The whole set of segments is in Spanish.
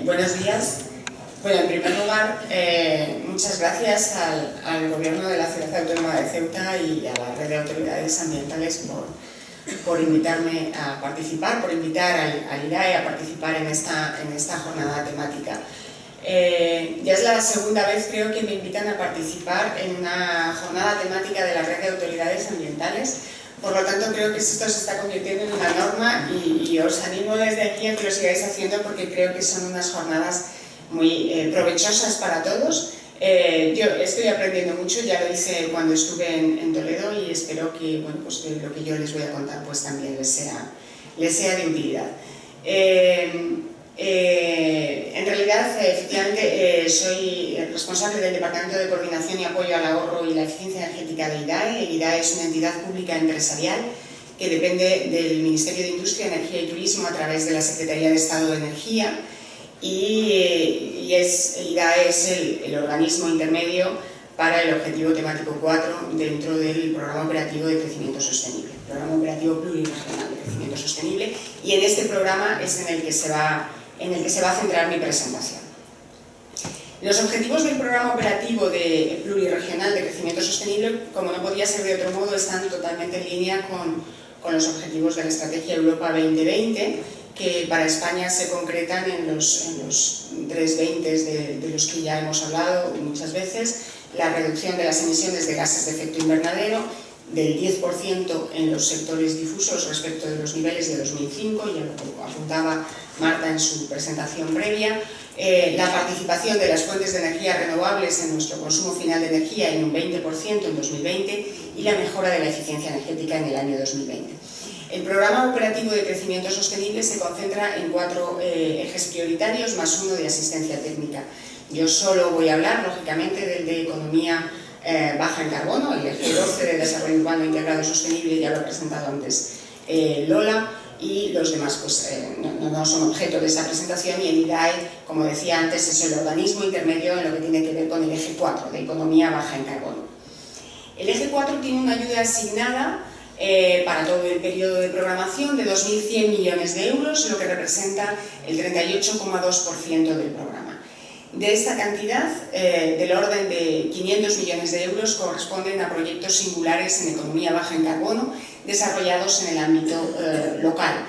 Buenos días. Bueno, en primer lugar, muchas gracias al Gobierno de la Ciudad Autónoma de Ceuta y a la Red de Autoridades Ambientales por invitarme a participar, por invitar al IDAE a participar en esta jornada temática. Ya es la segunda vez, creo, que me invitan a participar en una jornada temática de la Red de Autoridades Ambientales. Por lo tanto, creo que esto se está convirtiendo en una norma y os animo desde aquí a que lo sigáis haciendo porque creo que son unas jornadas muy provechosas para todos. Yo estoy aprendiendo mucho, ya lo hice cuando estuve en Toledo y espero que, bueno, pues, que lo que yo les voy a contar pues, también les sea de utilidad. En realidad, efectivamente, soy responsable del Departamento de Coordinación y Apoyo al Ahorro y la Eficiencia Energética de IDAE. El IDAE es una entidad pública empresarial que depende del Ministerio de Industria, Energía y Turismo a través de la Secretaría de Estado de Energía IDAE es el organismo intermedio para el objetivo temático 4 dentro del Programa Operativo de Crecimiento Sostenible, Programa Operativo Pluriregional de Crecimiento Sostenible, y en este programa es en el que se va a centrar mi presentación. Los objetivos del Programa Operativo Pluriregional de Crecimiento Sostenible, como no podía ser de otro modo, están totalmente en línea con los objetivos de la Estrategia Europa 2020, que para España se concretan en los 3 20s de los que ya hemos hablado muchas veces: la reducción de las emisiones de gases de efecto invernadero del 10% en los sectores difusos respecto de los niveles de 2005, ya lo apuntaba Marta en su presentación previa, la participación de las fuentes de energía renovables en nuestro consumo final de energía en un 20% en 2020 y la mejora de la eficiencia energética en el año 2020. El Programa Operativo de Crecimiento Sostenible se concentra en 4 ejes prioritarios más 1 de asistencia técnica. Yo solo voy a hablar, lógicamente, del de economía baja en carbono, el eje 12 de desarrollo urbano integrado y sostenible, ya lo ha presentado antes Lola, y los demás pues, no son objeto de esta presentación, y el IDAE, como decía antes, es el organismo intermedio en lo que tiene que ver con el eje 4 de economía baja en carbono. El eje 4 tiene una ayuda asignada para todo el periodo de programación de 2.100 millones de euros, lo que representa el 38,2% del programa. De esta cantidad, del orden de 500 millones de euros, corresponden a proyectos singulares en economía baja en carbono desarrollados en el ámbito local.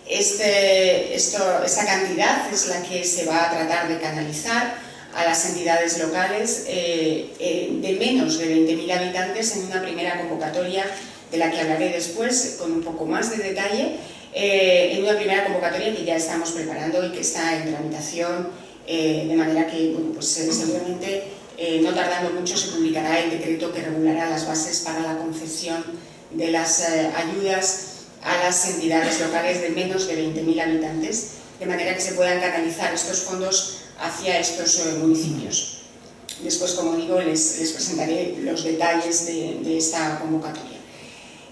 Esta cantidad es la que se va a tratar de canalizar a las entidades locales de menos de 20.000 habitantes en una primera convocatoria de la que hablaré después con un poco más de detalle, en una primera convocatoria que ya estamos preparando y que está en tramitación, de manera que, bueno, pues, seguramente no tardando mucho se publicará el decreto que regulará las bases para la concesión de las ayudas a las entidades locales de menos de 20.000 habitantes, de manera que se puedan canalizar estos fondos hacia estos municipios. Después, como digo, les presentaré los detalles de esta convocatoria.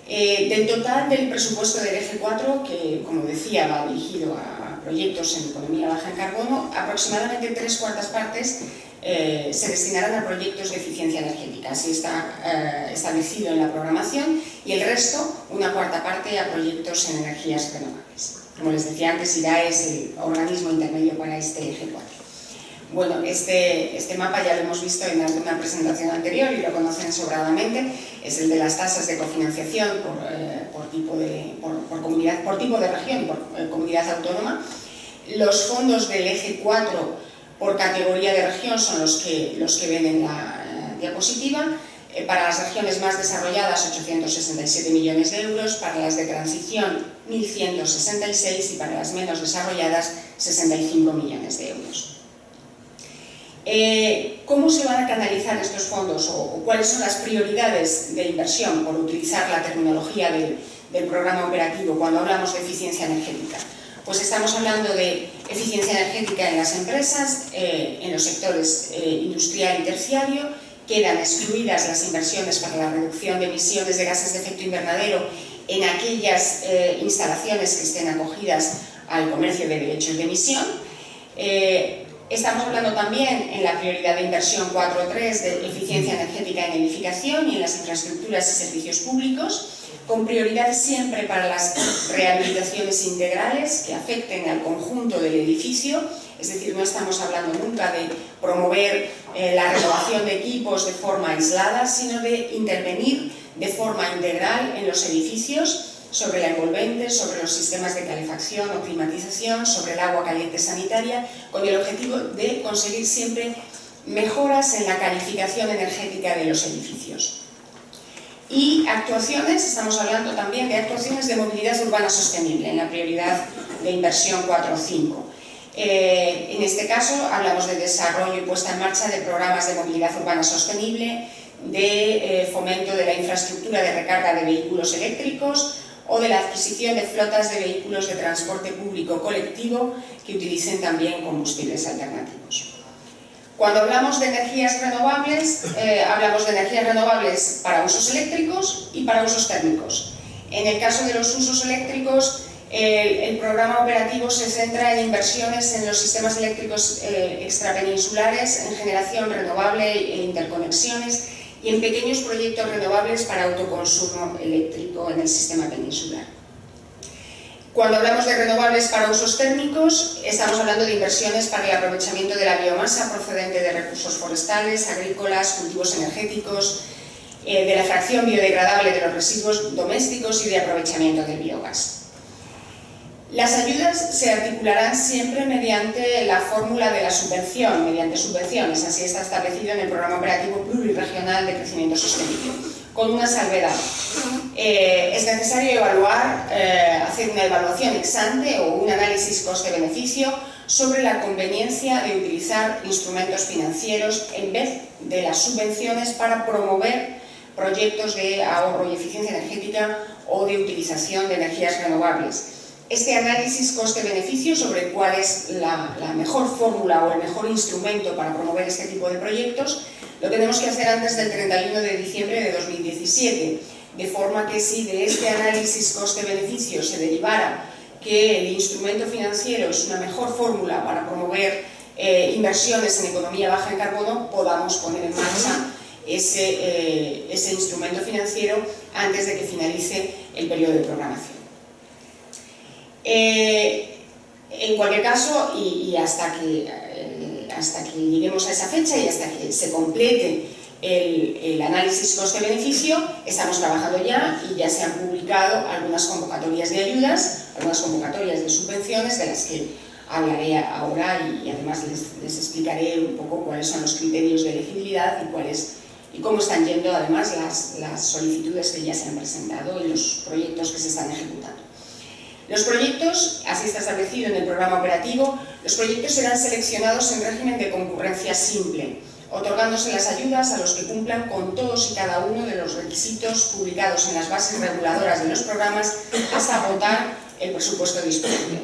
Del total del presupuesto del eje 4, que, como decía, va dirigido a proyectos en economía baja en carbono, aproximadamente 3/4 partes se destinarán a proyectos de eficiencia energética, así está establecido en la programación, y el resto, 1/4 parte, a proyectos en energías renovables. Como les decía antes, IDAE es el organismo intermedio para este eje 4. Bueno, este mapa ya lo hemos visto en alguna presentación anterior y lo conocen sobradamente. Es el de las tasas de cofinanciación por tipo de región, por comunidad autónoma. Los fondos del eje 4 por categoría de región son los que ven en la diapositiva. Para las regiones más desarrolladas, 867 millones de euros, para las de transición, 1.166, y para las menos desarrolladas, 65 millones de euros. ¿Cómo se van a canalizar estos fondos o cuáles son las prioridades de inversión, por utilizar la terminología del programa operativo cuando hablamos de eficiencia energética? Pues estamos hablando de eficiencia energética en las empresas, en los sectores industrial y terciario. Quedan excluidas las inversiones para la reducción de emisiones de gases de efecto invernadero en aquellas instalaciones que estén acogidas al comercio de derechos de emisión. Estamos hablando también en la prioridad de inversión 4.3 de eficiencia energética en edificación y en las infraestructuras y servicios públicos, con prioridad siempre para las rehabilitaciones integrales que afecten al conjunto del edificio, es decir, no estamos hablando nunca de promover la renovación de equipos de forma aislada, sino de intervenir de forma integral en los edificios, sobre la envolvente, sobre los sistemas de calefacción o climatización, sobre el agua caliente sanitaria, con el objetivo de conseguir siempre mejoras en la calificación energética de los edificios. Y actuaciones, estamos hablando también de actuaciones de movilidad urbana sostenible, en la prioridad de inversión 4 o 5. En este caso hablamos de desarrollo y puesta en marcha de programas de movilidad urbana sostenible, de fomento de la infraestructura de recarga de vehículos eléctricos, o de la adquisición de flotas de vehículos de transporte público colectivo que utilicen también combustibles alternativos. Cuando hablamos de energías renovables, hablamos de energías renovables para usos eléctricos y para usos térmicos. En el caso de los usos eléctricos, el programa operativo se centra en inversiones en los sistemas eléctricos extrapeninsulares, en generación renovable e interconexiones, y en pequeños proyectos renovables para autoconsumo eléctrico en el sistema peninsular. Cuando hablamos de renovables para usos térmicos, estamos hablando de inversiones para el aprovechamiento de la biomasa procedente de recursos forestales, agrícolas, cultivos energéticos, de la fracción biodegradable de los residuos domésticos y de aprovechamiento del biogás. Las ayudas se articularán siempre mediante la fórmula de la subvención, mediante subvenciones, así está establecido en el Programa Operativo Pluriregional de Crecimiento Sostenible, con una salvedad. Es necesario evaluar, hacer una evaluación ex ante o un análisis coste-beneficio sobre la conveniencia de utilizar instrumentos financieros en vez de las subvenciones para promover proyectos de ahorro y eficiencia energética o de utilización de energías renovables. Este análisis coste-beneficio sobre cuál es la mejor fórmula o el mejor instrumento para promover este tipo de proyectos lo tenemos que hacer antes del 31 de diciembre de 2017, de forma que si de este análisis coste-beneficio se derivara que el instrumento financiero es una mejor fórmula para promover inversiones en economía baja en carbono, podamos poner en marcha ese instrumento financiero antes de que finalice el periodo de programación. En cualquier caso, y hasta que lleguemos a esa fecha y hasta que se complete el análisis coste-beneficio, estamos trabajando ya y ya se han publicado algunas convocatorias de ayudas, algunas convocatorias de subvenciones de las que hablaré ahora y además les explicaré un poco cuáles son los criterios de elegibilidad y cómo están yendo además las solicitudes que ya se han presentado y los proyectos que se están ejecutando. Los proyectos, así está establecido en el programa operativo, los proyectos serán seleccionados en régimen de concurrencia simple, otorgándose las ayudas a los que cumplan con todos y cada uno de los requisitos publicados en las bases reguladoras de los programas hasta agotar el presupuesto disponible.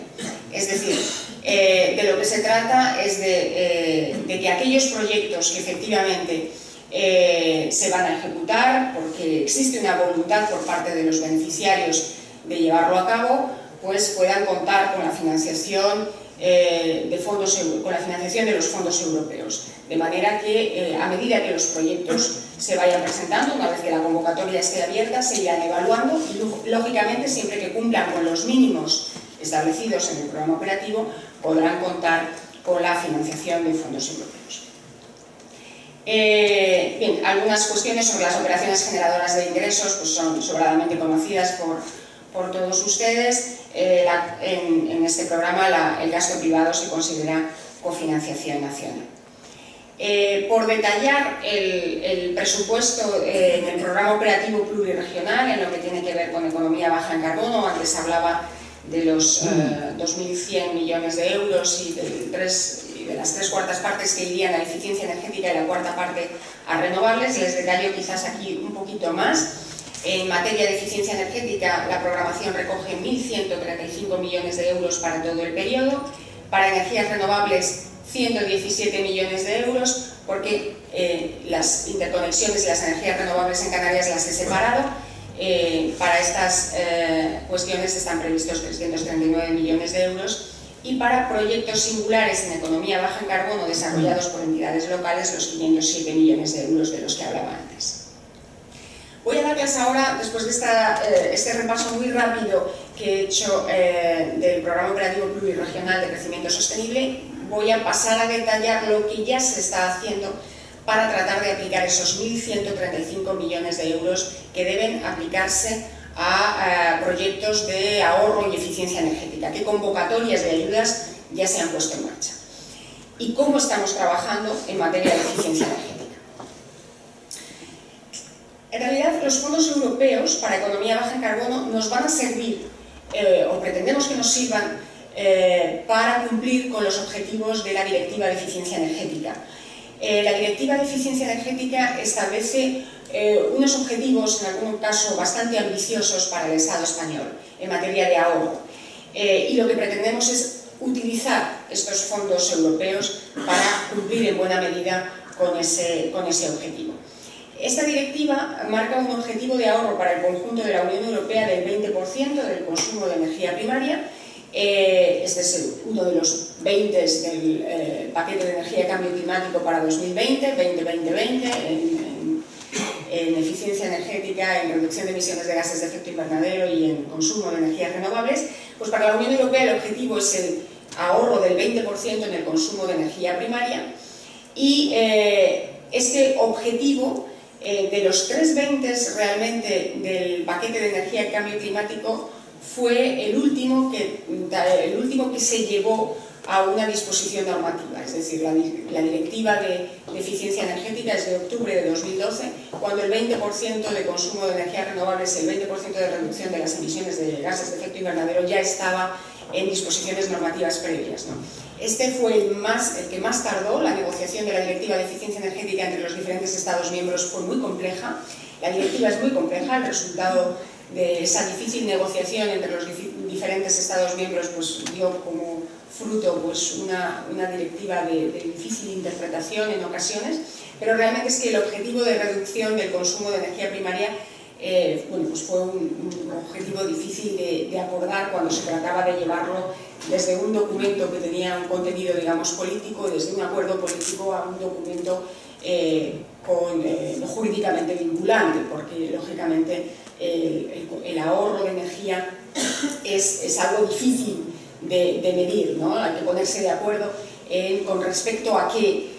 Es decir, de lo que se trata es de que aquellos proyectos que efectivamente se van a ejecutar, porque existe una voluntad por parte de los beneficiarios de llevarlo a cabo, pues puedan contar con la financiación de los fondos europeos. De manera que a medida que los proyectos se vayan presentando, una vez que la convocatoria esté abierta, se irán evaluando y lógicamente siempre que cumplan con los mínimos establecidos en el programa operativo podrán contar con la financiación de fondos europeos. Bien, algunas cuestiones sobre las operaciones generadoras de ingresos pues son sobradamente conocidas por todos ustedes. En este programa el gasto privado se considera cofinanciación nacional. Por detallar el presupuesto en el programa operativo pluriregional en lo que tiene que ver con economía baja en carbono, antes hablaba de los 2.100 millones de euros y de las 3/4 partes que irían a eficiencia energética y la 1/4 parte a renovables. Les detallo quizás aquí un poquito más. En materia de eficiencia energética, la programación recoge 1.135 millones de euros para todo el periodo. Para energías renovables, 117 millones de euros, porque las interconexiones de las energías renovables en Canarias las he separado. Para estas cuestiones están previstos 339 millones de euros. Y para proyectos singulares en economía baja en carbono desarrollados por entidades locales, los 507 millones de euros de los que hablaba antes. Voy a darles ahora, después de este repaso muy rápido que he hecho del Programa Operativo Pluriregional de Crecimiento Sostenible, voy a pasar a detallar lo que ya se está haciendo para tratar de aplicar esos 1.135 millones de euros que deben aplicarse a proyectos de ahorro y eficiencia energética. ¿Qué convocatorias de ayudas ya se han puesto en marcha? ¿Y cómo estamos trabajando en materia de eficiencia energética? En realidad, los fondos europeos para economía baja en carbono nos van a servir, o pretendemos que nos sirvan, para cumplir con los objetivos de la Directiva de Eficiencia Energética. La Directiva de Eficiencia Energética establece unos objetivos, en algún caso bastante ambiciosos para el Estado español, en materia de ahorro. Y lo que pretendemos es utilizar estos fondos europeos para cumplir en buena medida con ese objetivo. Esta directiva marca un objetivo de ahorro para el conjunto de la Unión Europea del 20% del consumo de energía primaria. Este es uno de los 20 del paquete de energía y cambio climático para 2020, 2020, en eficiencia energética, en reducción de emisiones de gases de efecto invernadero y en consumo de energías renovables. Pues para la Unión Europea el objetivo es el ahorro del 20% en el consumo de energía primaria, y este objetivo de los 3/20 realmente del paquete de energía y cambio climático fue el último que se llevó a una disposición normativa, es decir, la Directiva de Eficiencia Energética es de octubre de 2012, cuando el 20% de consumo de energías renovables y el 20% de reducción de las emisiones de gases de efecto invernadero ya estaba en disposiciones normativas previas, ¿no? Este fue el que más tardó. La negociación de la Directiva de Eficiencia Energética entre los diferentes Estados miembros fue muy compleja. La directiva es muy compleja, el resultado de esa difícil negociación entre los diferentes Estados miembros pues dio como fruto pues una directiva de difícil interpretación en ocasiones, pero realmente es que el objetivo de reducción del consumo de energía primaria pues fue un objetivo difícil de acordar cuando se trataba de llevarlo desde un documento que tenía un contenido, digamos, político, desde un acuerdo político a un documento jurídicamente vinculante, porque lógicamente el ahorro de energía es algo difícil de medir, ¿no? Hay que ponerse de acuerdo con respecto a qué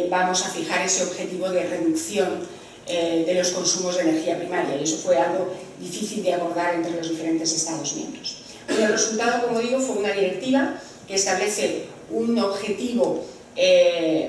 vamos a fijar ese objetivo de reducción de los consumos de energía primaria, y eso fue algo difícil de abordar entre los diferentes Estados miembros. Y el resultado, como digo, fue una directiva que establece un objetivo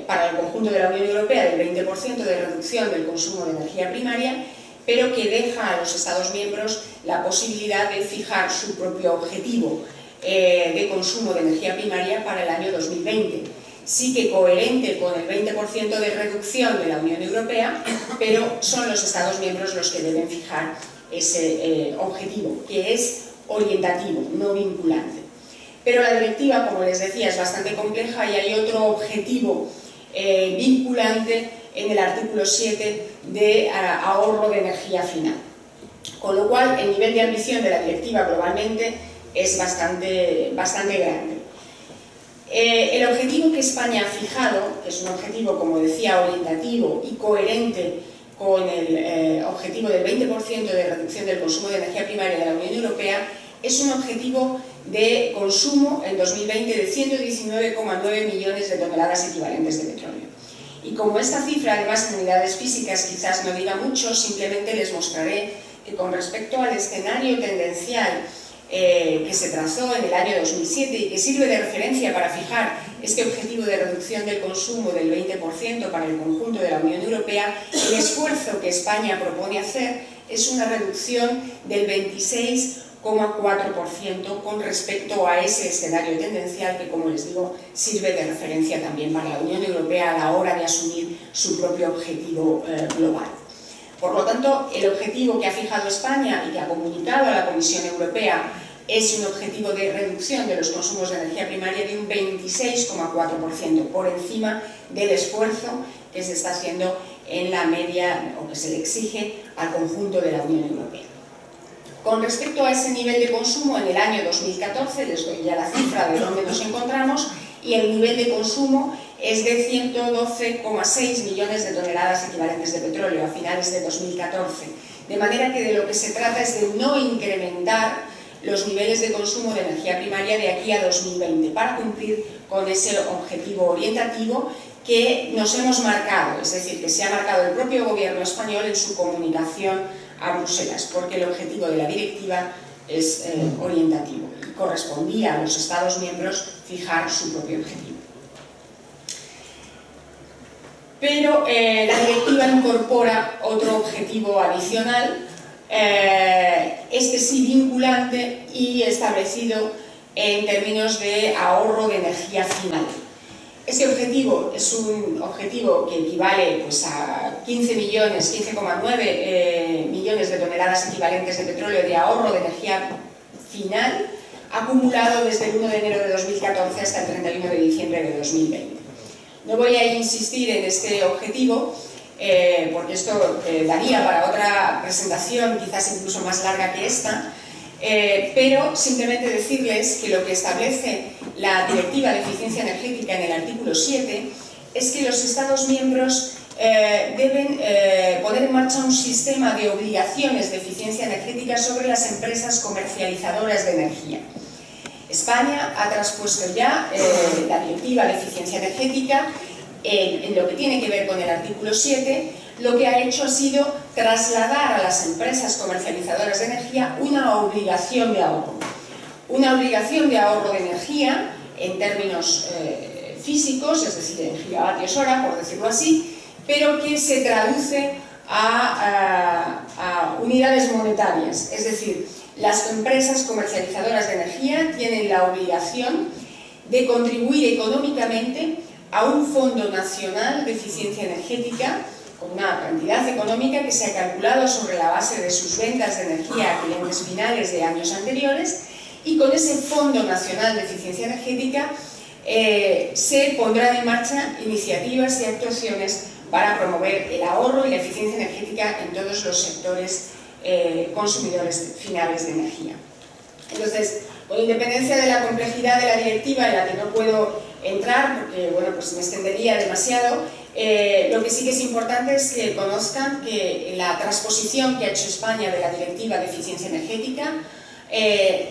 para el conjunto de la Unión Europea del 20% de reducción del consumo de energía primaria, pero que deja a los Estados miembros la posibilidad de fijar su propio objetivo de consumo de energía primaria para el año 2020. Sí que coherente con el 20% de reducción de la Unión Europea, pero son los Estados miembros los que deben fijar ese objetivo, que es orientativo, no vinculante. Pero la directiva, como les decía, es bastante compleja y hay otro objetivo vinculante en el artículo 7 de ahorro de energía final. Con lo cual, el nivel de ambición de la directiva globalmente es bastante grande. El objetivo que España ha fijado, que es un objetivo, como decía, orientativo y coherente con el objetivo del 20% de reducción del consumo de energía primaria de la Unión Europea, es un objetivo de consumo en 2020 de 119,9 millones de toneladas equivalentes de petróleo. Y como esta cifra, además en unidades físicas, quizás no diga mucho, simplemente les mostraré que con respecto al escenario tendencial que se trazó en el año 2007 y que sirve de referencia para fijar este objetivo de reducción del consumo del 20% para el conjunto de la Unión Europea, el esfuerzo que España propone hacer es una reducción del 26,4% con respecto a ese escenario tendencial que, como les digo, sirve de referencia también para la Unión Europea a la hora de asumir su propio objetivo global. Por lo tanto, el objetivo que ha fijado España y que ha comunicado a la Comisión Europea es un objetivo de reducción de los consumos de energía primaria de un 26,4%, por encima del esfuerzo que se está haciendo en la media, o que se le exige al conjunto de la Unión Europea. Con respecto a ese nivel de consumo, en el año 2014, les doy ya la cifra de dónde nos encontramos, y el nivel de consumo es de 112,6 millones de toneladas equivalentes de petróleo a finales de 2014. de manera que de lo que se trata es de no incrementar los niveles de consumo de energía primaria de aquí a 2020 para cumplir con ese objetivo orientativo que nos hemos marcado, es decir, que se ha marcado el propio gobierno español en su comunicación a Bruselas, porque el objetivo de la directiva es orientativo y correspondía a los Estados miembros fijar su propio objetivo. Pero la directiva incorpora otro objetivo adicional, este sí vinculante y establecido en términos de ahorro de energía final. Este objetivo es un objetivo que equivale pues, a 15,9 millones de toneladas equivalentes de petróleo de ahorro de energía final, acumulado desde el 1 de enero de 2014 hasta el 31 de diciembre de 2020. No voy a insistir en este objetivo, porque esto daría para otra presentación, quizás incluso más larga que esta, pero simplemente decirles que lo que establece la Directiva de Eficiencia Energética en el artículo 7 es que los Estados miembros deben poner en marcha un sistema de obligaciones de eficiencia energética sobre las empresas comercializadoras de energía. España ha traspuesto ya la Directiva de Eficiencia Energética en lo que tiene que ver con el artículo 7. Lo que ha hecho ha sido trasladar a las empresas comercializadoras de energía una obligación de ahorro. Una obligación de ahorro de energía en términos físicos, es decir, en gigavatios hora, por decirlo así, pero que se traduce a unidades monetarias. Es decir, las empresas comercializadoras de energía tienen la obligación de contribuir económicamente a un Fondo Nacional de Eficiencia Energética con una cantidad económica que se ha calculado sobre la base de sus ventas de energía a clientes finales de años anteriores, y con ese Fondo Nacional de Eficiencia Energética se pondrán en marcha iniciativas y actuaciones para promover el ahorro y la eficiencia energética en todos los sectores consumidores finales de energía. Entonces, con independencia de la complejidad de la directiva en la que no puedo entrar porque bueno, pues me extendería demasiado, lo que sí que es importante es que conozcan que la transposición que ha hecho España de la Directiva de Eficiencia Energética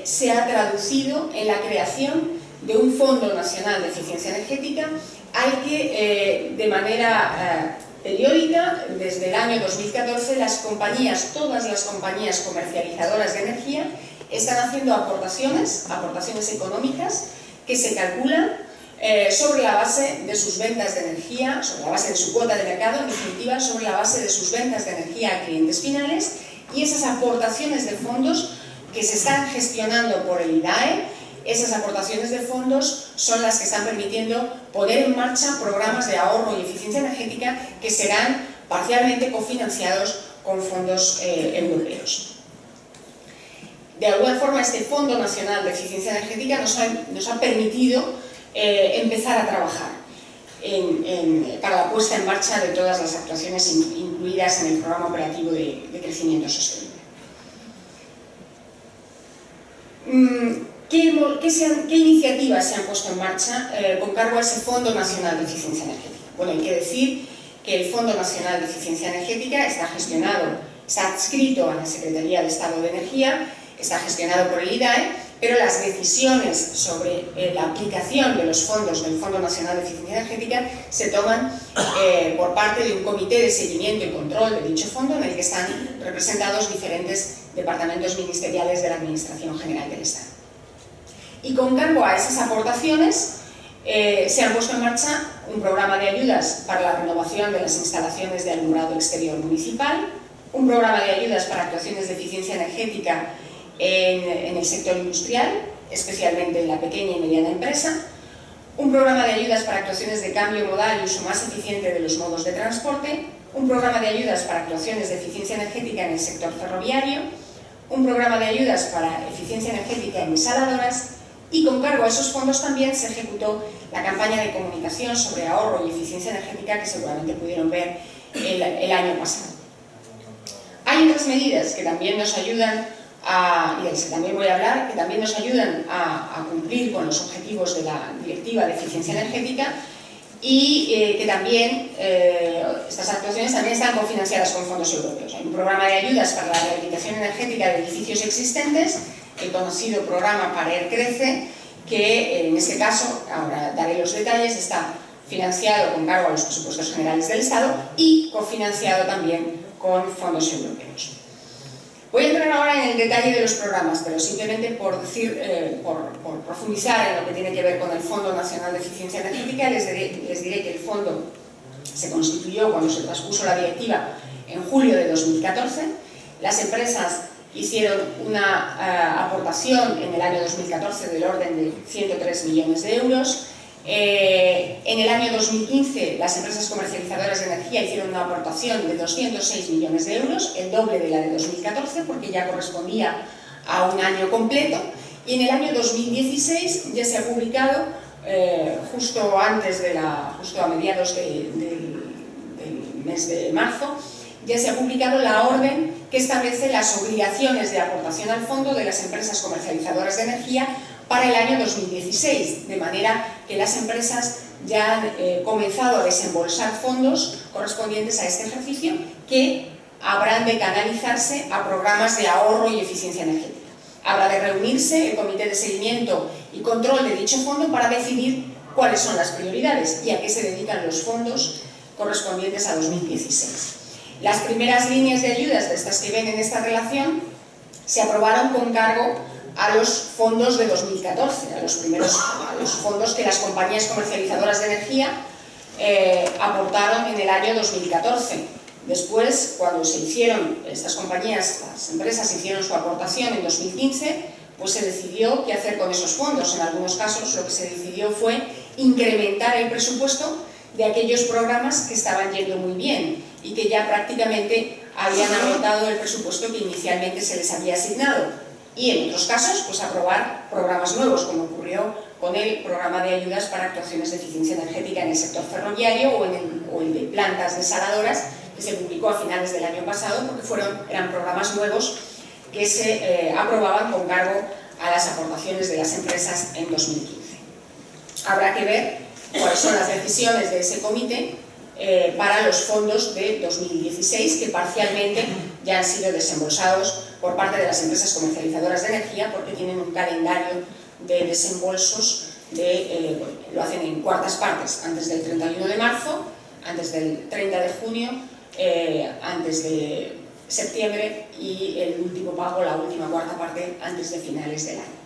se ha traducido en la creación de un Fondo Nacional de Eficiencia Energética al que de manera periódica, desde el año 2014, las compañías, todas las compañías comercializadoras de energía están haciendo aportaciones económicas que se calculan sobre la base de sus ventas de energía, sobre la base de su cuota de mercado, en definitiva, sobre la base de sus ventas de energía a clientes finales, y esas aportaciones de fondos que se están gestionando por el IDAE, esas aportaciones de fondos son las que están permitiendo poner en marcha programas de ahorro y eficiencia energética que serán parcialmente cofinanciados con fondos europeos. De alguna forma, este Fondo Nacional de Eficiencia Energética nos ha permitido empezar a trabajar para la puesta en marcha de todas las actuaciones incluidas en el Programa Operativo de Crecimiento Sostenible. ¿Qué iniciativas se han puesto en marcha con cargo a ese Fondo Nacional de Eficiencia Energética? Bueno, hay que decir que el Fondo Nacional de Eficiencia Energética está adscrito a la Secretaría de Estado de Energía, está gestionado por el IDAE, pero las decisiones sobre la aplicación de los fondos del Fondo Nacional de Eficiencia Energética se toman por parte de un comité de seguimiento y control de dicho fondo, en el que están representados diferentes departamentos ministeriales de la Administración General del Estado. Y con cargo a esas aportaciones se han puesto en marcha un programa de ayudas para la renovación de las instalaciones de alumbrado exterior municipal, un programa de ayudas para actuaciones de eficiencia energética en el sector industrial, especialmente en la pequeña y mediana empresa, un programa de ayudas para actuaciones de cambio modal y uso más eficiente de los modos de transporte, un programa de ayudas para actuaciones de eficiencia energética en el sector ferroviario, un programa de ayudas para eficiencia energética en desaladoras, y con cargo a esos fondos también se ejecutó la campaña de comunicación sobre ahorro y eficiencia energética que seguramente pudieron ver el año pasado. Hay otras medidas que también nos ayudan y de las que también voy a hablar, que también nos ayudan a cumplir con los objetivos de la Directiva de Eficiencia Energética, y que también, estas actuaciones también están cofinanciadas con fondos europeos. Hay un programa de ayudas para la rehabilitación energética de edificios existentes, el conocido programa PARER Crece, que en este caso, ahora daré los detalles, está financiado con cargo a los presupuestos generales del Estado y cofinanciado también con fondos europeos. Voy a entrar ahora en el detalle de los programas, pero simplemente por profundizar en lo que tiene que ver con el Fondo Nacional de Eficiencia Energética, les diré que el fondo se constituyó cuando se traspuso la directiva en julio de 2014. Las empresas hicieron una aportación en el año 2014 del orden de 103 millones de euros. En el año 2015 las empresas comercializadoras de energía hicieron una aportación de 206 millones de euros, el doble de la de 2014 porque ya correspondía a un año completo, y en el año 2016 ya se ha publicado, justo a mediados del mes de marzo, ya se ha publicado la orden que establece las obligaciones de aportación al fondo de las empresas comercializadoras de energía para el año 2016, de manera que las empresas ya han comenzado a desembolsar fondos correspondientes a este ejercicio que habrán de canalizarse a programas de ahorro y eficiencia energética. Habrá de reunirse el comité de seguimiento y control de dicho fondo para definir cuáles son las prioridades y a qué se dedican los fondos correspondientes a 2016. Las primeras líneas de ayudas de estas que ven en esta relación se aprobaron con cargo a los fondos de 2014, a los fondos que las compañías comercializadoras de energía aportaron en el año 2014. Después, cuando se hicieron estas compañías, las empresas hicieron su aportación en 2015, pues se decidió qué hacer con esos fondos. En algunos casos lo que se decidió fue incrementar el presupuesto de aquellos programas que estaban yendo muy bien y que ya prácticamente habían agotado el presupuesto que inicialmente se les había asignado. Y en otros casos, pues aprobar programas nuevos, como ocurrió con el programa de ayudas para actuaciones de eficiencia energética en el sector ferroviario o el de plantas desaladoras, que se publicó a finales del año pasado, porque eran programas nuevos que se aprobaban con cargo a las aportaciones de las empresas en 2015. Habrá que ver cuáles son las decisiones de ese comité para los fondos de 2016, que parcialmente ya han sido desembolsados por parte de las empresas comercializadoras de energía, porque tienen un calendario de desembolsos, lo hacen en cuartas partes, antes del 31 de marzo, antes del 30 de junio, antes de septiembre y el último pago, la última cuarta parte, antes de finales del año.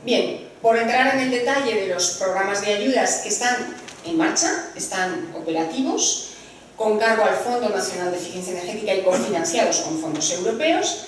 Bien, por entrar en el detalle de los programas de ayudas que están en marcha, están operativos, con cargo al Fondo Nacional de Eficiencia Energética y cofinanciados con fondos europeos.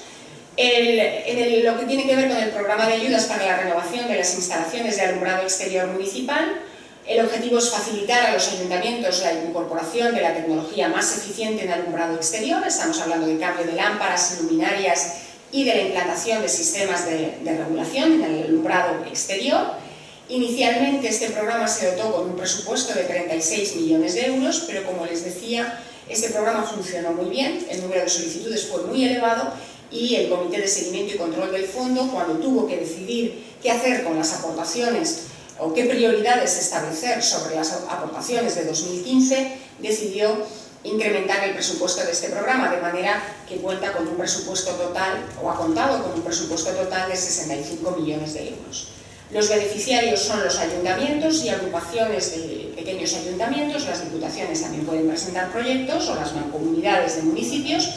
Lo que tiene que ver con el programa de ayudas para la renovación de las instalaciones de alumbrado exterior municipal, el objetivo es facilitar a los ayuntamientos la incorporación de la tecnología más eficiente en alumbrado exterior. Estamos hablando de cambio de lámparas, luminarias y de la implantación de sistemas de regulación en el alumbrado exterior. Inicialmente este programa se dotó con un presupuesto de 36 millones de euros, pero como les decía, este programa funcionó muy bien, el número de solicitudes fue muy elevado y el Comité de Seguimiento y Control del Fondo, cuando tuvo que decidir qué hacer con las aportaciones o qué prioridades establecer sobre las aportaciones de 2015, decidió incrementar el presupuesto de este programa, de manera que cuenta con un presupuesto total, o ha contado con un presupuesto total de 65 millones de euros. Los beneficiarios son los ayuntamientos y agrupaciones de pequeños ayuntamientos, las diputaciones también pueden presentar proyectos o las mancomunidades de municipios,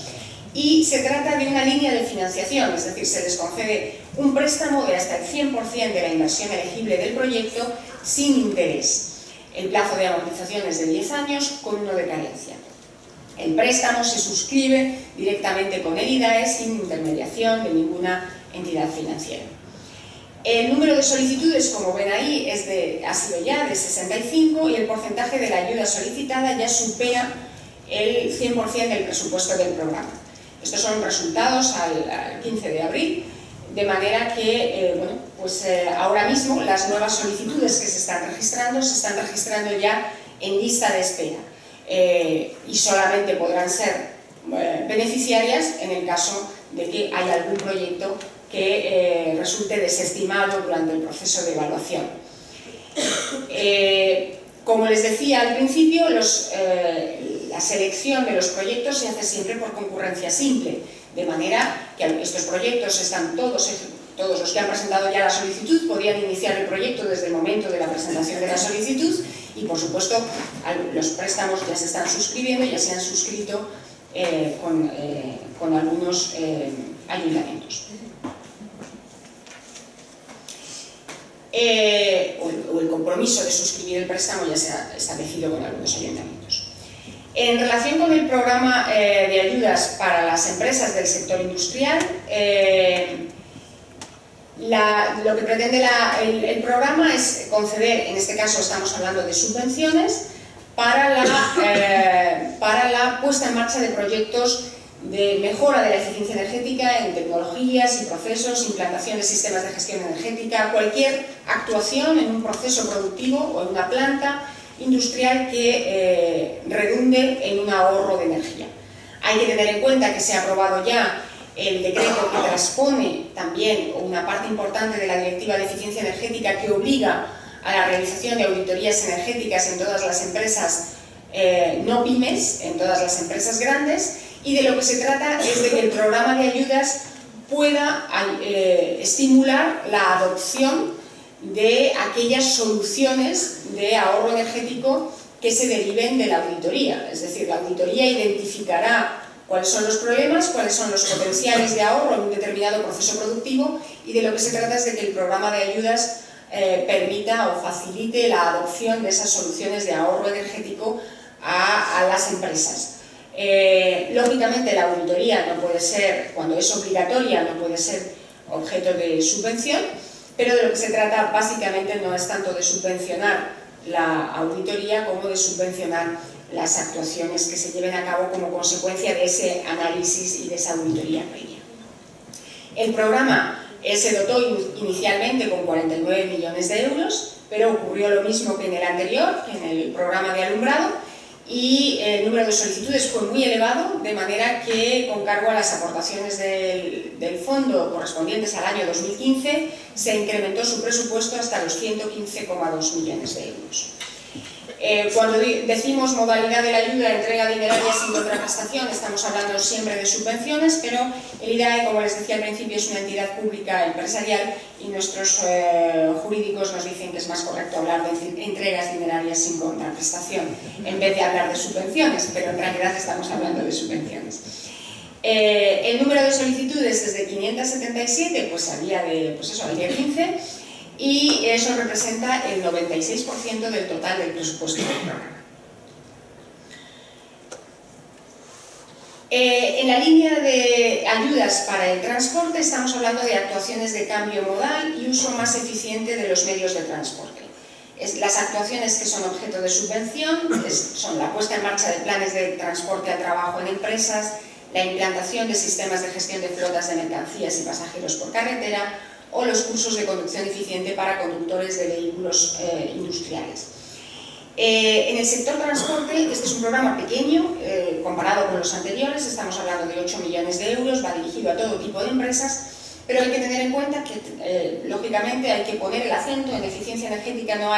y se trata de una línea de financiación, es decir, se les concede un préstamo de hasta el 100% de la inversión elegible del proyecto sin interés. El plazo de amortización es de 10 años con uno de carencia. El préstamo se suscribe directamente con el IDAE sin intermediación de ninguna entidad financiera. El número de solicitudes, como ven ahí, ha sido ya de 65 y el porcentaje de la ayuda solicitada ya supera el 100% del presupuesto del programa. Estos son resultados al 15 de abril, de manera que ahora mismo las nuevas solicitudes que se están registrando ya en lista de espera y solamente podrán ser beneficiarias en el caso de que haya algún proyecto que resulte desestimado durante el proceso de evaluación. Como les decía al principio, la selección de los proyectos se hace siempre por concurrencia simple, de manera que estos proyectos están todos los que han presentado ya la solicitud podían iniciar el proyecto desde el momento de la presentación de la solicitud y, por supuesto, los préstamos ya se están suscribiendo, ya se han suscrito con algunos ayuntamientos. O el compromiso de suscribir el préstamo ya se ha establecido con algunos ayuntamientos. En relación con el programa de ayudas para las empresas del sector industrial, lo que pretende el programa es conceder, en este caso estamos hablando de subvenciones, para la puesta en marcha de proyectos de mejora de la eficiencia energética en tecnologías y procesos, implantación de sistemas de gestión energética, cualquier actuación en un proceso productivo o en una planta industrial que redunde en un ahorro de energía. Hay que tener en cuenta que se ha aprobado ya el decreto que transpone también una parte importante de la Directiva de Eficiencia Energética que obliga a la realización de auditorías energéticas en todas las empresas no pymes, en todas las empresas grandes, y de lo que se trata es de que el programa de ayudas pueda estimular la adopción de aquellas soluciones de ahorro energético que se deriven de la auditoría. Es decir, la auditoría identificará cuáles son los problemas, cuáles son los potenciales de ahorro en un determinado proceso productivo, y de lo que se trata es de que el programa de ayudas permita o facilite la adopción de esas soluciones de ahorro energético a las empresas. Lógicamente la auditoría no puede ser, cuando es obligatoria, no puede ser objeto de subvención, pero de lo que se trata básicamente no es tanto de subvencionar la auditoría como de subvencionar las actuaciones que se lleven a cabo como consecuencia de ese análisis y de esa auditoría previa. El programa se dotó inicialmente con 49 millones de euros, pero ocurrió lo mismo que en el anterior, que en el programa de alumbrado, y el número de solicitudes fue muy elevado, de manera que, con cargo a las aportaciones del fondo correspondientes al año 2015, se incrementó su presupuesto hasta los 115,2 millones de euros. Cuando decimos modalidad de la ayuda, entrega dineraria sin contraprestación, estamos hablando siempre de subvenciones, pero el IDAE, como les decía al principio, es una entidad pública empresarial y nuestros jurídicos nos dicen que es más correcto hablar de entregas dinerarias sin contraprestación en vez de hablar de subvenciones, pero en realidad estamos hablando de subvenciones. El número de solicitudes desde 577 pues al día 15, y eso representa el 96% del total del presupuesto del programa. En la línea de ayudas para el transporte estamos hablando de actuaciones de cambio modal y uso más eficiente de los medios de transporte. Las actuaciones que son objeto de subvención son la puesta en marcha de planes de transporte al trabajo en empresas, la implantación de sistemas de gestión de flotas de mercancías y pasajeros por carretera, o los cursos de conducción eficiente para conductores de vehículos industriales. En el sector transporte, este es un programa pequeño comparado con los anteriores, estamos hablando de 8 millones de euros, va dirigido a todo tipo de empresas, pero hay que tener en cuenta que, lógicamente, hay que poner el acento en eficiencia energética. No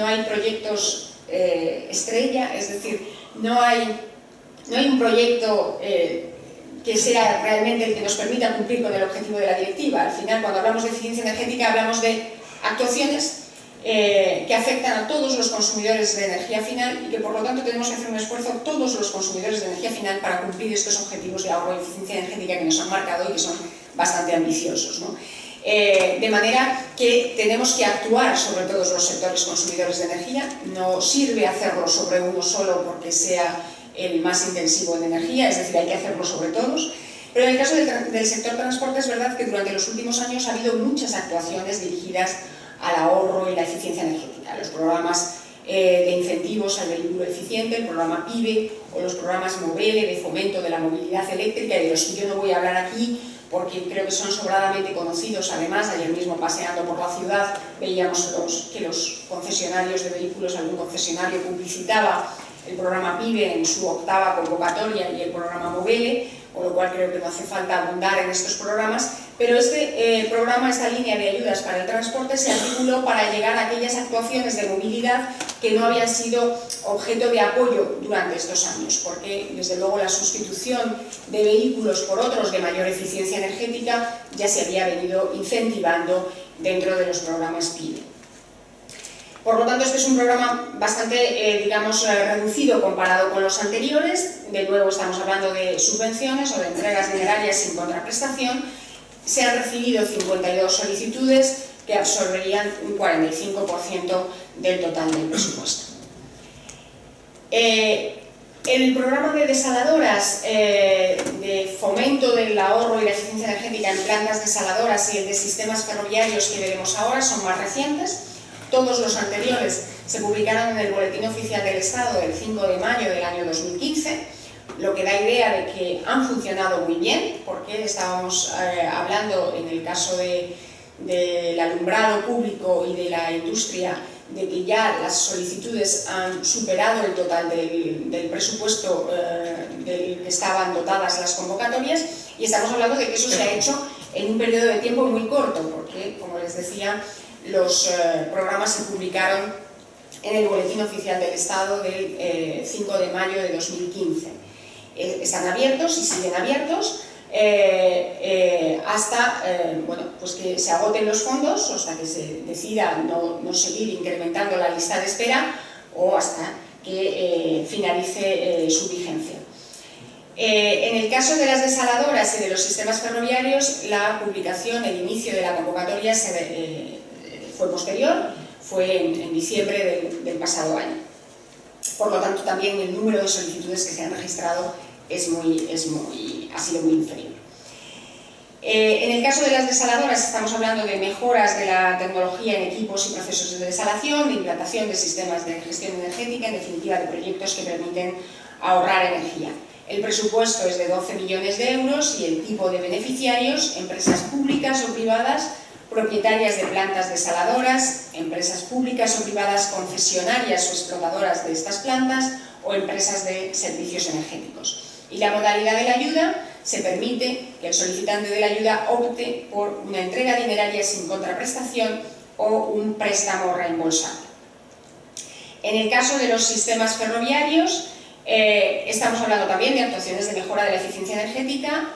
hay proyectos estrella, es decir, no hay un proyecto que sea realmente el que nos permita cumplir con el objetivo de la directiva. Al final, cuando hablamos de eficiencia energética, hablamos de actuaciones que afectan a todos los consumidores de energía final y que, por lo tanto, tenemos que hacer un esfuerzo todos los consumidores de energía final para cumplir estos objetivos de ahorro y eficiencia energética que nos han marcado y que son bastante ambiciosos, ¿no? De manera que tenemos que actuar sobre todos los sectores consumidores de energía. No sirve hacerlo sobre uno solo porque sea el más intensivo en energía, es decir, hay que hacerlo sobre todos. Pero en el caso del sector transporte es verdad que durante los últimos años ha habido muchas actuaciones dirigidas al ahorro y la eficiencia energética. Los programas de incentivos al vehículo eficiente, el programa PIBE o los programas MOVELE de fomento de la movilidad eléctrica, y de los que yo no voy a hablar aquí porque creo que son sobradamente conocidos. Además, ayer mismo paseando por la ciudad veíamos que los concesionarios de vehículos, algún concesionario publicitaba el programa PIBE en su 8ª convocatoria y el programa Movele, con lo cual creo que no hace falta abundar en estos programas, pero este programa, esta línea de ayudas para el transporte, se articuló para llegar a aquellas actuaciones de movilidad que no habían sido objeto de apoyo durante estos años, porque desde luego la sustitución de vehículos por otros de mayor eficiencia energética ya se había venido incentivando dentro de los programas PIBE. Por lo tanto, este es un programa bastante, digamos, reducido comparado con los anteriores. De nuevo estamos hablando de subvenciones o de entregas dinerarias sin contraprestación. Se han recibido 52 solicitudes que absorberían un 45% del total del presupuesto. El programa de desaladoras, de fomento del ahorro y la eficiencia energética en plantas desaladoras y el de sistemas ferroviarios que veremos ahora son más recientes. Todos los anteriores se publicaron en el Boletín Oficial del Estado del 5 de mayo del año 2015, lo que da idea de que han funcionado muy bien, porque estábamos hablando en el caso del alumbrado público y de la industria, de que ya las solicitudes han superado el total del presupuesto del que estaban dotadas las convocatorias, y estamos hablando de que eso se ha hecho en un periodo de tiempo muy corto, porque, como les decía, los programas se publicaron en el Boletín Oficial del Estado del 5 de mayo de 2015. Están abiertos y siguen abiertos hasta bueno, pues que se agoten los fondos, hasta que se decida no seguir incrementando la lista de espera o hasta que finalice su vigencia. En el caso de las desaladoras y de los sistemas ferroviarios, la publicación, el inicio de la convocatoria fue posterior, fue en diciembre del pasado año. Por lo tanto, también el número de solicitudes que se han registrado ha sido muy inferior. En el caso de las desaladoras estamos hablando de mejoras de la tecnología en equipos y procesos de desalación, de implantación de sistemas de gestión energética, en definitiva de proyectos que permiten ahorrar energía. El presupuesto es de 12 millones de euros y el tipo de beneficiarios, empresas públicas o privadas, propietarias de plantas desaladoras, empresas públicas o privadas concesionarias o explotadoras de estas plantas o empresas de servicios energéticos. Y la modalidad de la ayuda se permite que el solicitante de la ayuda opte por una entrega dineraria sin contraprestación o un préstamo reembolsable. En el caso de los sistemas ferroviarios, estamos hablando también de actuaciones de mejora de la eficiencia energética,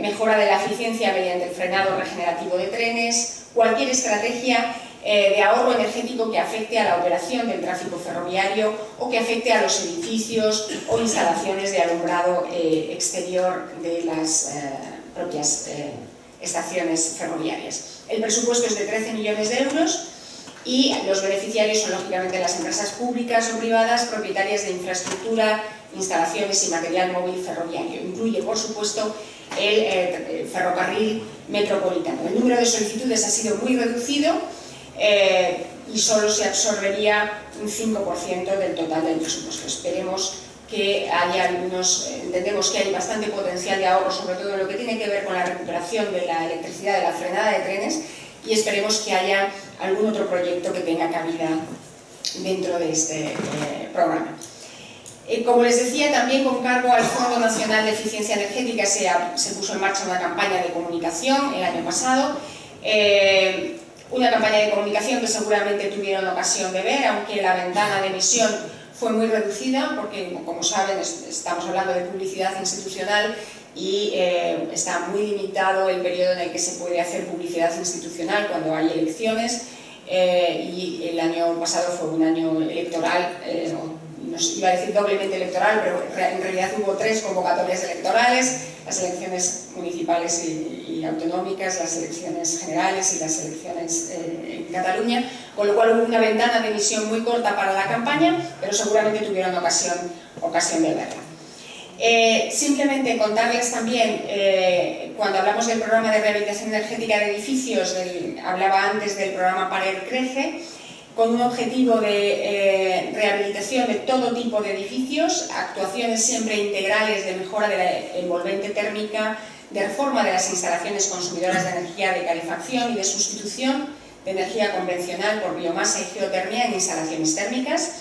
mejora de la eficiencia mediante el frenado regenerativo de trenes, cualquier estrategia de ahorro energético que afecte a la operación del tráfico ferroviario o que afecte a los edificios o instalaciones de alumbrado exterior de las propias estaciones ferroviarias. El presupuesto es de 13 millones de euros y los beneficiarios son lógicamente las empresas públicas o privadas propietarias de infraestructura, instalaciones y material móvil ferroviario. Incluye, por supuesto, el ferrocarril metropolitano. El número de solicitudes ha sido muy reducido y solo se absorbería un 5% del total del presupuesto. Esperemos que haya entendemos que hay bastante potencial de ahorro, sobre todo en lo que tiene que ver con la recuperación de la electricidad, de la frenada de trenes, y esperemos que haya algún otro proyecto que tenga cabida dentro de este programa. Como les decía, también con cargo al Fondo Nacional de Eficiencia Energética se puso en marcha una campaña de comunicación el año pasado, una campaña de comunicación que seguramente tuvieron ocasión de ver, aunque la ventana de emisión fue muy reducida, porque, como saben, estamos hablando de publicidad institucional y está muy limitado el periodo en el que se puede hacer publicidad institucional cuando hay elecciones, y el año pasado fue un año electoral, iba a decir doblemente electoral, pero en realidad hubo 3 convocatorias electorales: las elecciones municipales y autonómicas, las elecciones generales y las elecciones en Cataluña, con lo cual hubo una ventana de emisión muy corta para la campaña, pero seguramente tuvieron ocasión de verla. Simplemente contarles también, cuando hablamos del programa de rehabilitación energética de edificios, hablaba antes del programa PARER Crece, con un objetivo de rehabilitación de todo tipo de edificios, actuaciones siempre integrales de mejora de la envolvente térmica, de reforma de las instalaciones consumidoras de energía de calefacción y de sustitución de energía convencional por biomasa y geotermia en instalaciones térmicas.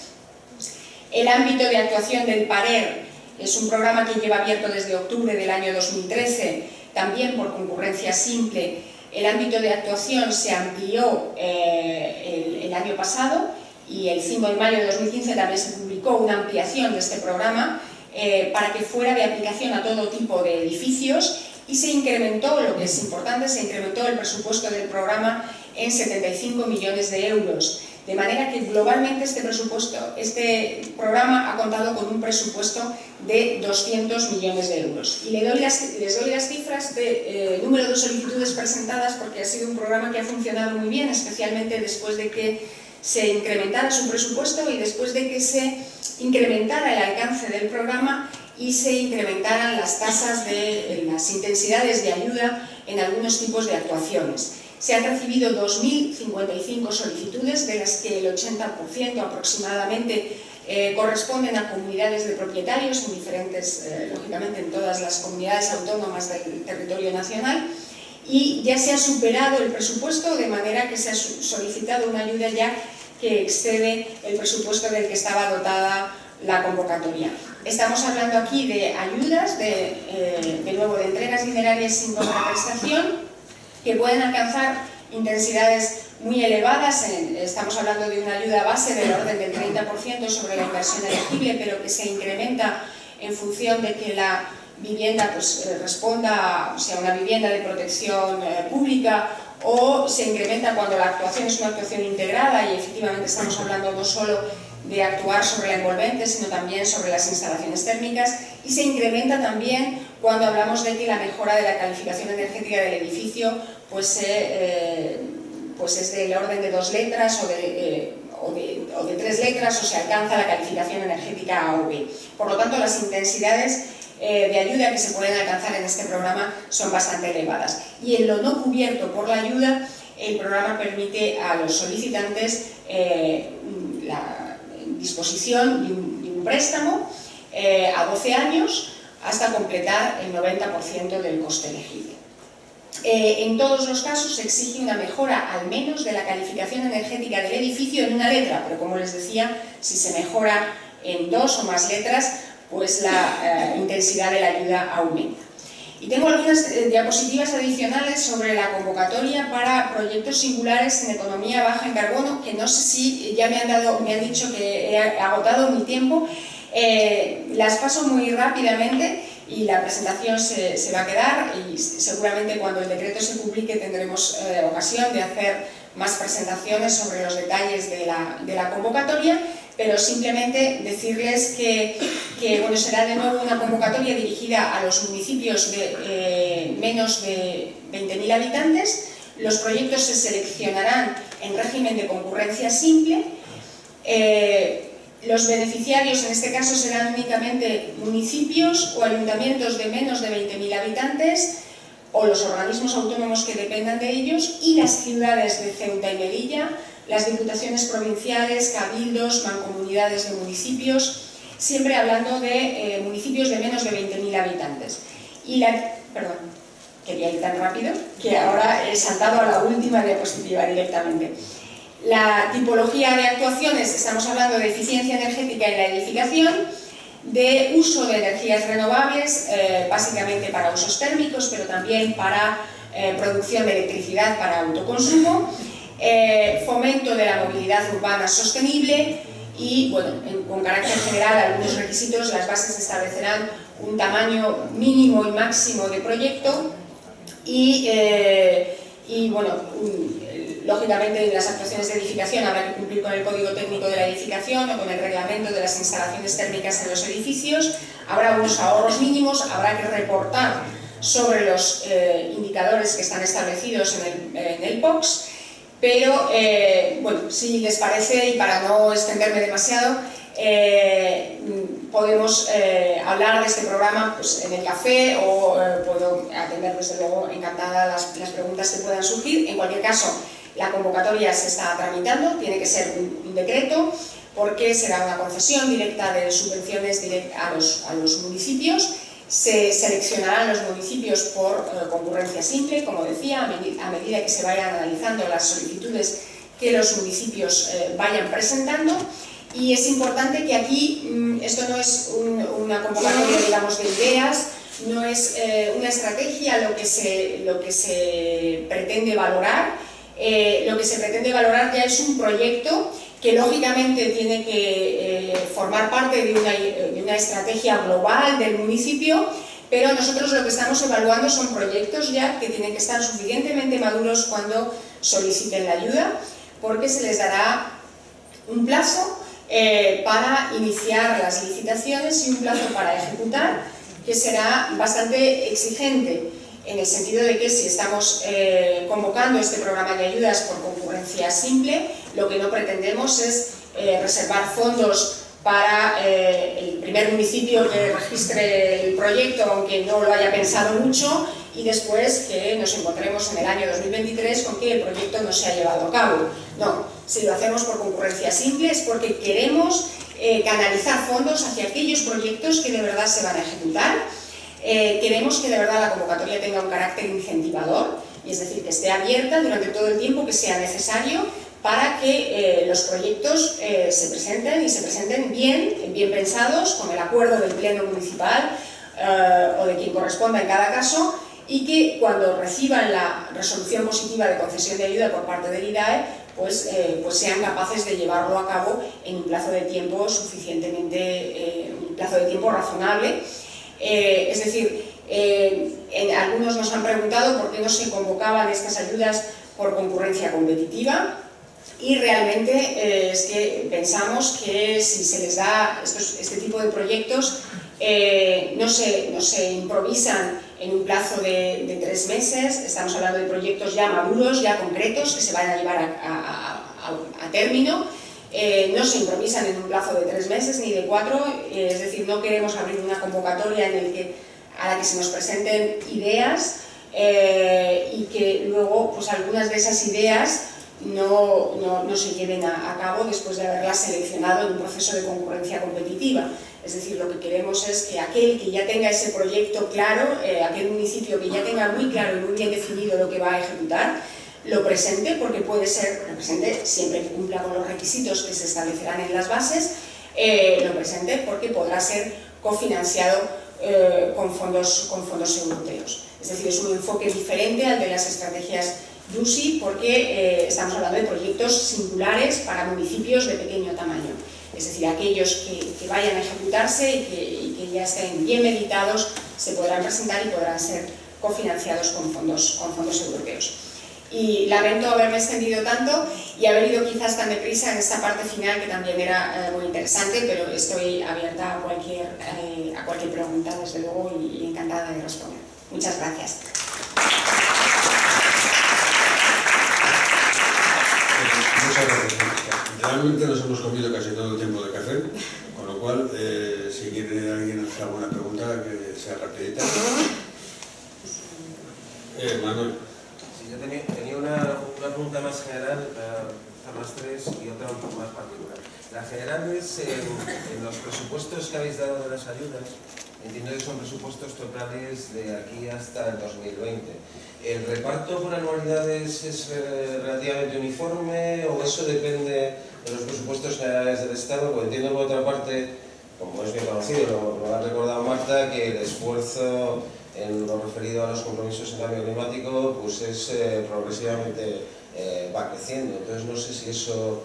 El ámbito de actuación del PARER es un programa que lleva abierto desde octubre del año 2013, también por concurrencia simple. El ámbito de actuación se amplió el año pasado y el 5 de mayo de 2015 también se publicó una ampliación de este programa para que fuera de aplicación a todo tipo de edificios, y se incrementó, lo que es importante, se incrementó el presupuesto del programa en 75 millones de euros. De manera que globalmente este programa ha contado con un presupuesto de 200 millones de euros. Y les doy las cifras de número de solicitudes presentadas, porque ha sido un programa que ha funcionado muy bien, especialmente después de que se incrementara su presupuesto y después de que se incrementara el alcance del programa y se incrementaran las tasas de las intensidades de ayuda en algunos tipos de actuaciones. Se han recibido 2.055 solicitudes, de las que el 80% aproximadamente corresponden a comunidades de propietarios, en diferentes, lógicamente en todas las comunidades autónomas del territorio nacional, y ya se ha superado el presupuesto, de manera que se ha solicitado una ayuda ya que excede el presupuesto del que estaba dotada la convocatoria. Estamos hablando aquí de ayudas, de nuevo, de entregas dinerarias sin contraprestación, que pueden alcanzar intensidades muy elevadas. Estamos hablando de una ayuda base del orden del 30% sobre la inversión elegible, pero que se incrementa en función de que la vivienda responda, o sea, una vivienda de protección pública, o se incrementa cuando la actuación es una actuación integrada y efectivamente estamos hablando no solo de actuar sobre la envolvente, sino también sobre las instalaciones térmicas, y se incrementa también cuando hablamos de que la mejora de la calificación energética del edificio pues es del orden de 2 letras o de 3 letras, o se alcanza la calificación energética A o B. Por lo tanto, las intensidades de ayuda que se pueden alcanzar en este programa son bastante elevadas. Y en lo no cubierto por la ayuda, el programa permite a los solicitantes la disposición de un préstamo a 12 años hasta completar el 90% del coste elegible. En todos los casos se exige una mejora al menos de la calificación energética del edificio en una letra, pero como les decía, si se mejora en 2 o más letras, pues la intensidad de la ayuda aumenta. Y tengo algunas diapositivas adicionales sobre la convocatoria para proyectos singulares en economía baja en carbono, que no sé si ya me han dicho que he agotado mi tiempo. Las paso muy rápidamente y la presentación se va a quedar, y seguramente cuando el decreto se publique tendremos ocasión de hacer más presentaciones sobre los detalles de la convocatoria, pero simplemente decirles que bueno, será de nuevo una convocatoria dirigida a los municipios de menos de 20.000 habitantes. Los proyectos se seleccionarán en régimen de concurrencia simple. Los beneficiarios en este caso serán únicamente municipios o ayuntamientos de menos de 20.000 habitantes o los organismos autónomos que dependan de ellos, y las ciudades de Ceuta y Melilla, las diputaciones provinciales, cabildos, mancomunidades de municipios, siempre hablando de municipios de menos de 20.000 habitantes. Perdón, quería ir tan rápido que ahora he saltado a la última diapositiva directamente. La tipología de actuaciones, estamos hablando de eficiencia energética en la edificación, de uso de energías renovables, básicamente para usos térmicos, pero también para producción de electricidad para autoconsumo, fomento de la movilidad urbana sostenible y, bueno, con carácter general, algunos requisitos. Las bases establecerán un tamaño mínimo y máximo de proyecto y bueno, lógicamente, en las actuaciones de edificación habrá que cumplir con el Código Técnico de la Edificación o con el reglamento de las instalaciones térmicas en los edificios. Habrá unos ahorros mínimos, habrá que reportar sobre los indicadores que están establecidos en el POX, pero, bueno, si les parece, y para no extenderme demasiado, podemos hablar de este programa pues, en el café, o puedo atender, desde luego, encantada las preguntas que puedan surgir. En cualquier caso, la convocatoria se está tramitando, tiene que ser un decreto, porque será una concesión directa de subvenciones a los municipios. Se seleccionarán los municipios por concurrencia simple, como decía, a medida que se vayan analizando las solicitudes que los municipios vayan presentando, Y es importante que aquí esto no es una convocatoria, digamos, de ideas, no es una estrategia lo que se pretende valorar. Lo que se pretende valorar ya es un proyecto que lógicamente tiene que formar parte de una estrategia global del municipio, pero nosotros lo que estamos evaluando son proyectos ya que tienen que estar suficientemente maduros cuando soliciten la ayuda, porque se les dará un plazo para iniciar las licitaciones y un plazo para ejecutar, que será bastante exigente, en el sentido de que si estamos convocando este programa de ayudas por concurrencia simple, lo que no pretendemos es reservar fondos para el primer municipio que registre el proyecto, aunque no lo haya pensado mucho, y después que nos encontremos en el año 2023 con que el proyecto no se ha llevado a cabo. No, si lo hacemos por concurrencia simple es porque queremos canalizar fondos hacia aquellos proyectos que de verdad se van a ejecutar. Queremos que de verdad la convocatoria tenga un carácter incentivador, y es decir, que esté abierta durante todo el tiempo que sea necesario para que los proyectos se presenten y se presenten bien pensados, con el acuerdo del Pleno Municipal o de quien corresponda en cada caso, y que cuando reciban la resolución positiva de concesión de ayuda por parte del IDAE, pues sean capaces de llevarlo a cabo en un plazo de tiempo un plazo de tiempo razonable. Es decir, algunos nos han preguntado por qué no se convocaban estas ayudas por concurrencia competitiva, y realmente es que pensamos que si se les da este tipo de proyectos no se improvisan en un plazo de 3 meses, estamos hablando de proyectos ya maduros, ya concretos, que se van a llevar a término. No se improvisan en un plazo de 3 meses ni de 4, es decir, no queremos abrir una convocatoria a la que se nos presenten ideas y que luego pues algunas de esas ideas no se lleven a cabo después de haberlas seleccionado en un proceso de concurrencia competitiva. Es decir, lo que queremos es que aquel que ya tenga ese proyecto claro, aquel municipio que ya tenga muy claro y muy bien definido lo que va a ejecutar, lo presente, porque puede ser, lo presente siempre que cumpla con los requisitos que se establecerán en las bases, lo presente porque podrá ser cofinanciado con fondos europeos. Es decir, es un enfoque diferente al de las estrategias DUSI, porque estamos hablando de proyectos singulares para municipios de pequeño tamaño. Es decir, aquellos que vayan a ejecutarse y que ya estén bien meditados se podrán presentar y podrán ser cofinanciados con fondos europeos. Y lamento haberme extendido tanto y haber ido quizás tan deprisa en esta parte final, que también era muy interesante, pero estoy abierta a cualquier pregunta, desde luego, y encantada de responder. Muchas gracias. Muchas gracias. Realmente nos hemos comido casi todo el tiempo de café, con lo cual, si quiere alguien hacer alguna pregunta, que sea rapidita. Manuel. Yo tenía una pregunta más general, más 3, y otra un poco más particular. La general es, en los presupuestos que habéis dado de las ayudas, entiendo que son presupuestos totales de aquí hasta el 2020. ¿El reparto por anualidades es relativamente uniforme o eso depende de los presupuestos generales del Estado? Porque entiendo por otra parte, como es bien conocido, lo ha recordado Marta, que el esfuerzo en lo referido a los compromisos en cambio climático pues es progresivamente va creciendo. Entonces no sé si eso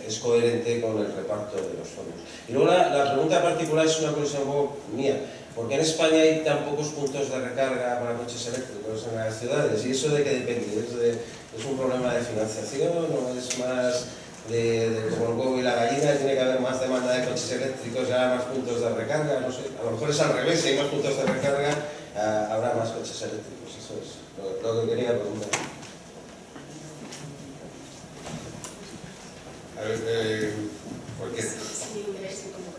es coherente con el reparto de los fondos. Y luego la pregunta particular es una cosa un poco mía. ¿Por qué en España hay tan pocos puntos de recarga para coches eléctricos en las ciudades? ¿Y eso de qué depende? ¿Es un problema de financiación o es más como el huevo y la gallina? ¿Tiene que haber más demanda de coches eléctricos y habrá más puntos de recarga? No sé, a lo mejor es al revés, si hay más puntos de recarga habrá más coches eléctricos. Eso es lo que quería preguntar. A ver, ¿por qué?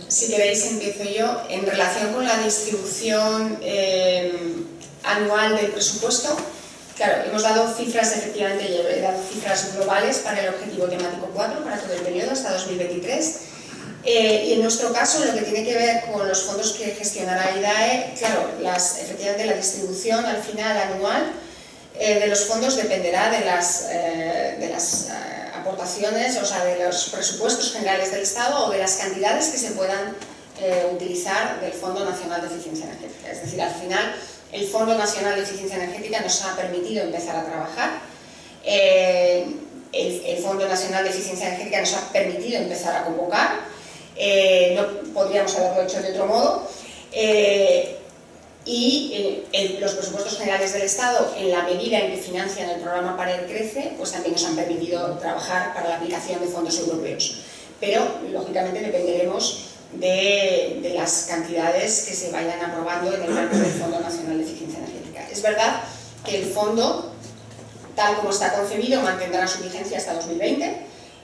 Si queréis empiezo yo. En relación con la distribución anual del presupuesto, claro, hemos dado cifras, efectivamente, he dado cifras globales para el objetivo temático 4, para todo el periodo hasta 2023. Y en nuestro caso, lo que tiene que ver con los fondos que gestionará IDAE, claro, efectivamente la distribución al final anual de los fondos dependerá de las aportaciones, o sea, de los presupuestos generales del Estado o de las cantidades que se puedan utilizar del Fondo Nacional de Eficiencia Energética. Es decir, al final, el Fondo Nacional de Eficiencia Energética nos ha permitido empezar a trabajar. El Fondo Nacional de Eficiencia Energética nos ha permitido empezar a convocar. No podríamos haberlo hecho de otro modo. Los presupuestos generales del Estado, en la medida en que financian el programa PARER Crece, pues también nos han permitido trabajar para la aplicación de fondos europeos. Pero, lógicamente, dependeremos de las cantidades que se vayan aprobando en el marco del Fondo Nacional de Eficiencia Energética. Es verdad que el fondo, tal como está concebido, mantendrá su vigencia hasta 2020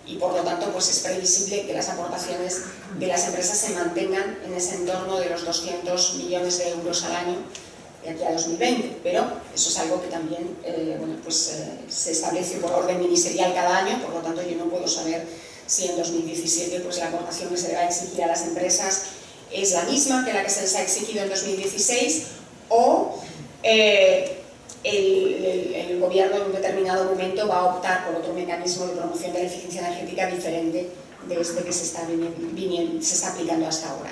y, por lo tanto, pues es previsible que las aportaciones de las empresas se mantengan en ese entorno de los 200 millones de euros al año de aquí a 2020, pero eso es algo que también se establece por orden ministerial cada año, por lo tanto yo no puedo saber si en 2017 pues, la aportación que se le va a exigir a las empresas es la misma que la que se les ha exigido en 2016 o el gobierno en un determinado momento va a optar por otro mecanismo de promoción de la eficiencia energética diferente de este que se está aplicando hasta ahora.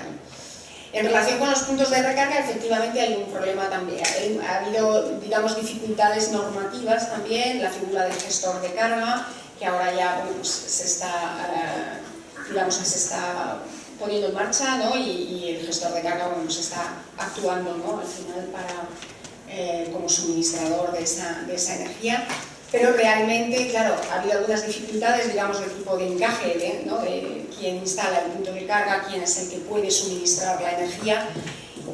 En relación con los puntos de recarga, efectivamente hay un problema también. Ha habido, digamos, dificultades normativas también, la figura del gestor de carga, que ahora ya se está poniendo en marcha, ¿no? y el gestor de carga está actuando, ¿no? al final como suministrador de esa energía. Pero realmente, claro, ha habido algunas dificultades, digamos, de tipo de encaje, ¿no? de quién instala el punto de carga, quién es el que puede suministrar la energía.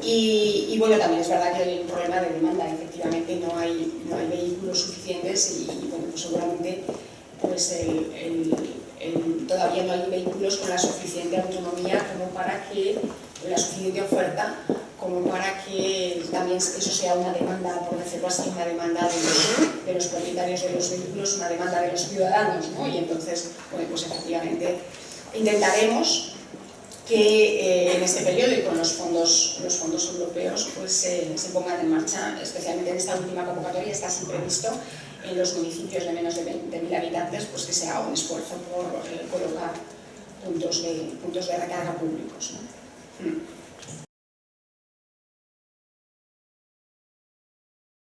Y bueno, también es verdad que hay un problema de demanda, efectivamente no hay vehículos suficientes y bueno, pues seguramente pues todavía no hay vehículos con la suficiente autonomía como para que, la suficiente oferta, como para que también eso sea una demanda, por decirlo así, una demanda de los propietarios de los vehículos, una demanda de los ciudadanos, ¿no? Y entonces, bueno, pues efectivamente intentaremos que en este periodo y con los fondos europeos pues se pongan en marcha, especialmente en esta última convocatoria, está así previsto en los municipios de menos de 20.000 habitantes, pues que se haga un esfuerzo por colocar puntos de recarga públicos, ¿no?